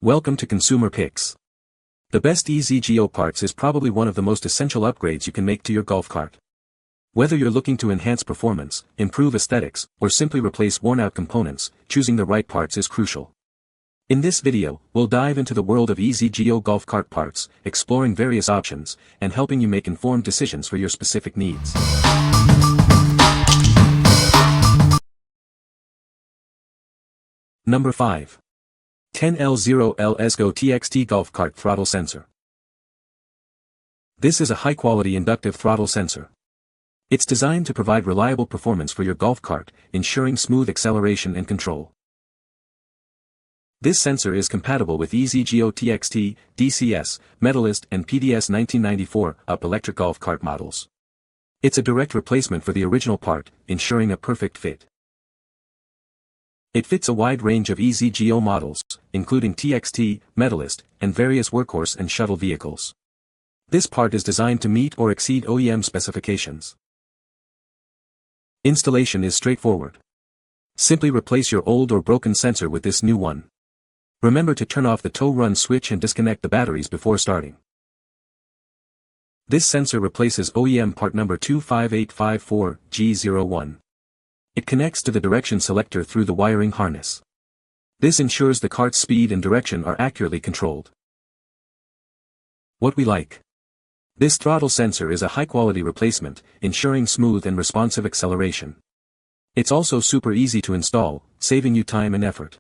Welcome to Consumer Picks. The best EZGO Parts is probably one of the most essential upgrades you can make to your golf cart. Whether you're looking to enhance performance, improve aesthetics, or simply replace worn-out components, choosing the right parts is crucial. In this video, we'll dive into the world of EZGO golf cart parts, exploring various options, and helping you make informed decisions for your specific needs. Number 5. 10L0L EZGO TXT Golf Cart Throttle Sensor. This is a high-quality inductive throttle sensor. It's designed to provide reliable performance for your golf cart, ensuring smooth acceleration and control. This sensor is compatible with EZGO TXT, DCS, Medalist and PDS 1994 UP electric golf cart models. It's a direct replacement for the original part, ensuring a perfect fit. It fits a wide range of EZGO models, including TXT, Medalist, and various workhorse and shuttle vehicles. This part is designed to meet or exceed OEM specifications. Installation is straightforward. Simply replace your old or broken sensor with this new one. Remember to turn off the tow run switch and disconnect the batteries before starting. This sensor replaces OEM part number 25854G01. It connects to the direction selector through the wiring harness. This ensures the cart's speed and direction are accurately controlled. What we like. This throttle sensor is a high-quality replacement, ensuring smooth and responsive acceleration. It's also super easy to install, saving you time and effort.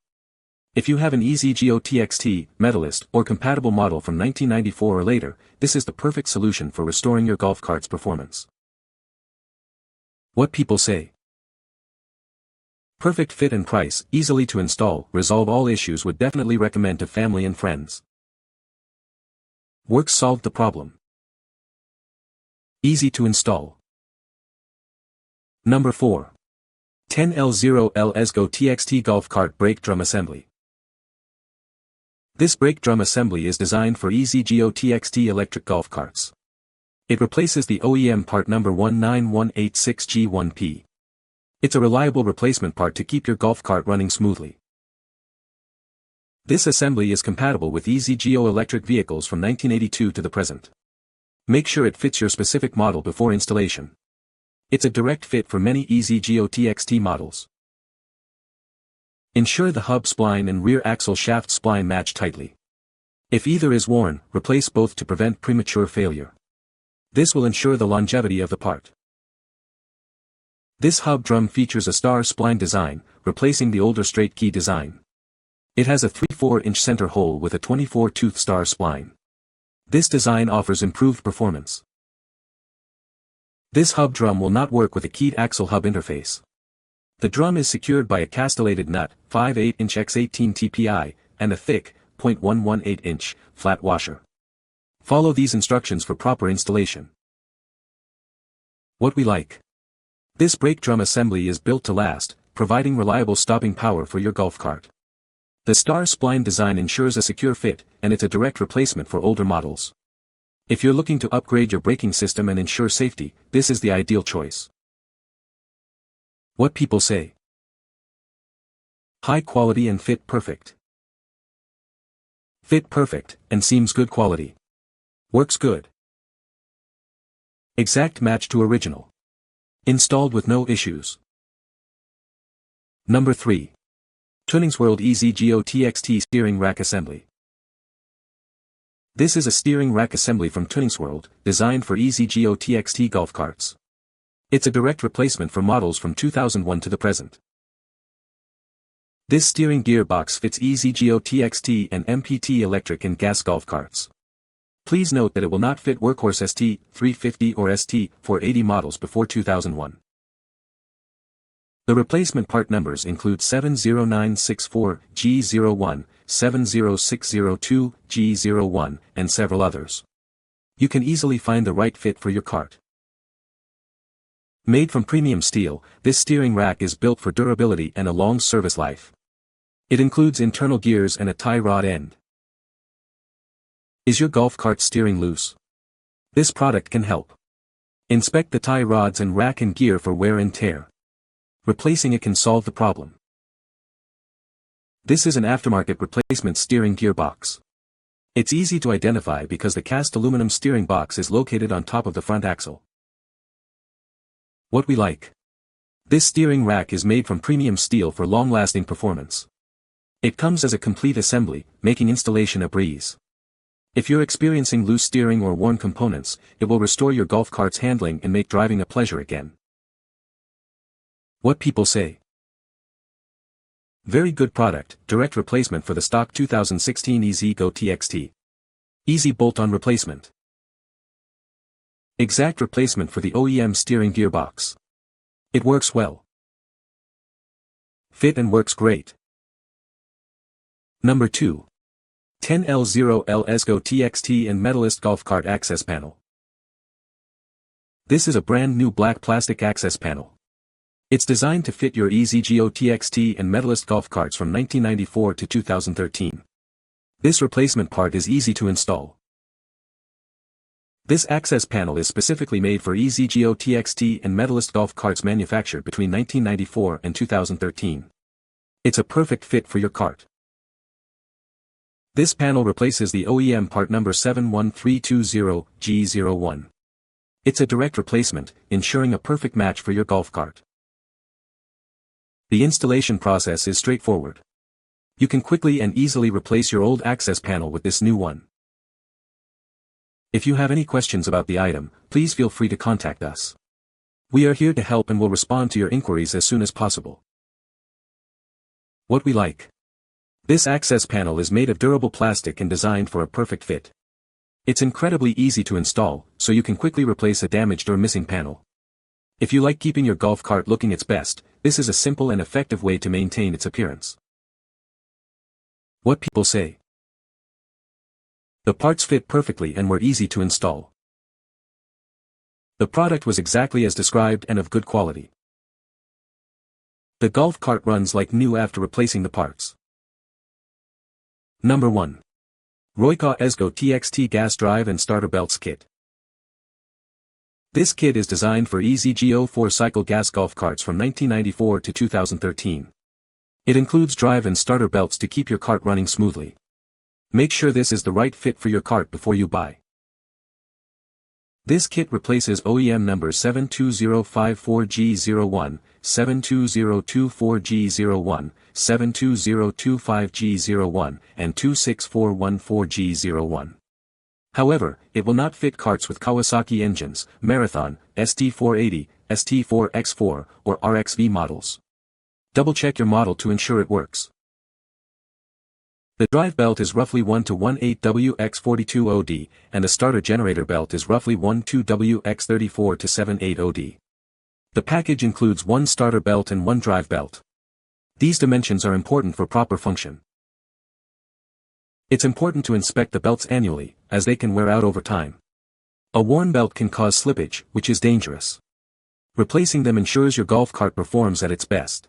If you have an EZGO TXT, Medalist, or compatible model from 1994 or later, this is the perfect solution for restoring your golf cart's performance. What people say. Perfect fit and price, easily to install, resolve all issues, would definitely recommend to family and friends. Works solved the problem. Easy to install. Number 4. 10L0L EZGO TXT Golf Cart Brake Drum Assembly. This brake drum assembly is designed for EZGO TXT electric golf carts. It replaces the OEM part number 19186G1P. It's a reliable replacement part to keep your golf cart running smoothly. This assembly is compatible with EZGO electric vehicles from 1982 to the present. Make sure it fits your specific model before installation. It's a direct fit for many EZGO TXT models. Ensure the hub spline and rear axle shaft spline match tightly. If either is worn, replace both to prevent premature failure. This will ensure the longevity of the part. This hub drum features a star spline design, replacing the older straight key design. It has a 3/4-inch center hole with a 24-tooth star spline. This design offers improved performance. This hub drum will not work with a keyed axle hub interface. The drum is secured by a castellated nut, 5/8-inch x18 TPI, and a thick, 0.118-inch, flat washer. Follow these instructions for proper installation. What we like. This brake drum assembly is built to last, providing reliable stopping power for your golf cart. The star spline design ensures a secure fit, and it's a direct replacement for older models. If you're looking to upgrade your braking system and ensure safety, this is the ideal choice. What people say. High quality and fit perfect. Fit perfect, and seems good quality. Works good. Exact match to original. Installed with no issues. Number 3. Tuningsworld EZGO TXT Steering Rack Assembly. This is a steering rack assembly from Tuningsworld, designed for EZGO TXT golf carts. It's a direct replacement for models from 2001 to the present. This steering gearbox fits EZGO TXT and MPT electric and gas golf carts. Please note that it will not fit Workhorse ST350 or ST480 models before 2001. The replacement part numbers include 70964G01, 70602G01, and several others. You can easily find the right fit for your cart. Made from premium steel, this steering rack is built for durability and a long service life. It includes internal gears and a tie rod end. Is your golf cart steering loose? This product can help. Inspect the tie rods and rack and gear for wear and tear. Replacing it can solve the problem. This is an aftermarket replacement steering gearbox. It's easy to identify because the cast aluminum steering box is located on top of the front axle. What we like. This steering rack is made from premium steel for long-lasting performance. It comes as a complete assembly, making installation a breeze. If you're experiencing loose steering or worn components, it will restore your golf cart's handling and make driving a pleasure again. What people say. Very good product, direct replacement for the stock 2016 EZGO TXT. Easy bolt-on replacement. Exact replacement for the OEM steering gearbox. It works well. Fit and works great. Number 2. 10L0L EZGO TXT&Medalist Golf Cart Access Panel. This is a brand new black plastic access panel. It's designed to fit your EZGO TXT&Medalist golf carts from 1994 to 2013. This replacement part is easy to install. This access panel is specifically made for EZGO TXT&Medalist golf carts manufactured between 1994 and 2013. It's a perfect fit for your cart. This panel replaces the OEM part number 71320G01. It's a direct replacement, ensuring a perfect match for your golf cart. The installation process is straightforward. You can quickly and easily replace your old access panel with this new one. If you have any questions about the item, please feel free to contact us. We are here to help and will respond to your inquiries as soon as possible. What we like. This access panel is made of durable plastic and designed for a perfect fit. It's incredibly easy to install, so you can quickly replace a damaged or missing panel. If you like keeping your golf cart looking its best, this is a simple and effective way to maintain its appearance. What people say. The parts fit perfectly and were easy to install. The product was exactly as described and of good quality. The golf cart runs like new after replacing the parts. Number 1. ROYKAW EZGO TXT Gas Drive and Starter Belts Kit. This kit is designed for EZGO 4-cycle gas golf carts from 1994 to 2013. It includes drive and starter belts to keep your cart running smoothly. Make sure this is the right fit for your cart before you buy. This kit replaces OEM numbers 72054G01, 72024G01, 72025G01, and 26414G01. However, it will not fit carts with Kawasaki engines, Marathon, ST480, ST4X4, or RXV models. Double-check your model to ensure it works. The drive belt is roughly 1-18WX42OD, and the starter generator belt is roughly 12WX34-78OD. The package includes one starter belt and one drive belt. These dimensions are important for proper function. It's important to inspect the belts annually, as they can wear out over time. A worn belt can cause slippage, which is dangerous. Replacing them ensures your golf cart performs at its best.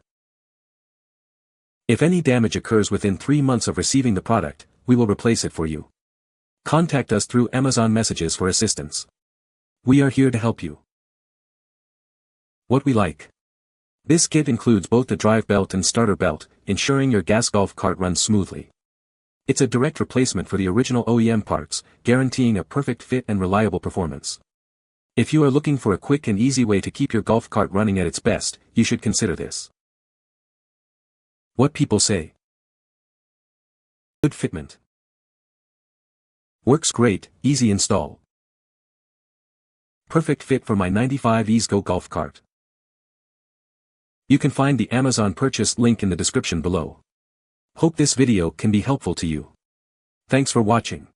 If any damage occurs within 3 months of receiving the product, we will replace it for you. Contact us through Amazon Messages for assistance. We are here to help you. What we like. This kit includes both the drive belt and starter belt, ensuring your gas golf cart runs smoothly. It's a direct replacement for the original OEM parts, guaranteeing a perfect fit and reliable performance. If you are looking for a quick and easy way to keep your golf cart running at its best, you should consider this. What people say. Good fitment. Works great, easy install. Perfect fit for my 95 EZGO golf cart. You can find the Amazon purchase link in the description below. Hope this video can be helpful to you. Thanks for watching.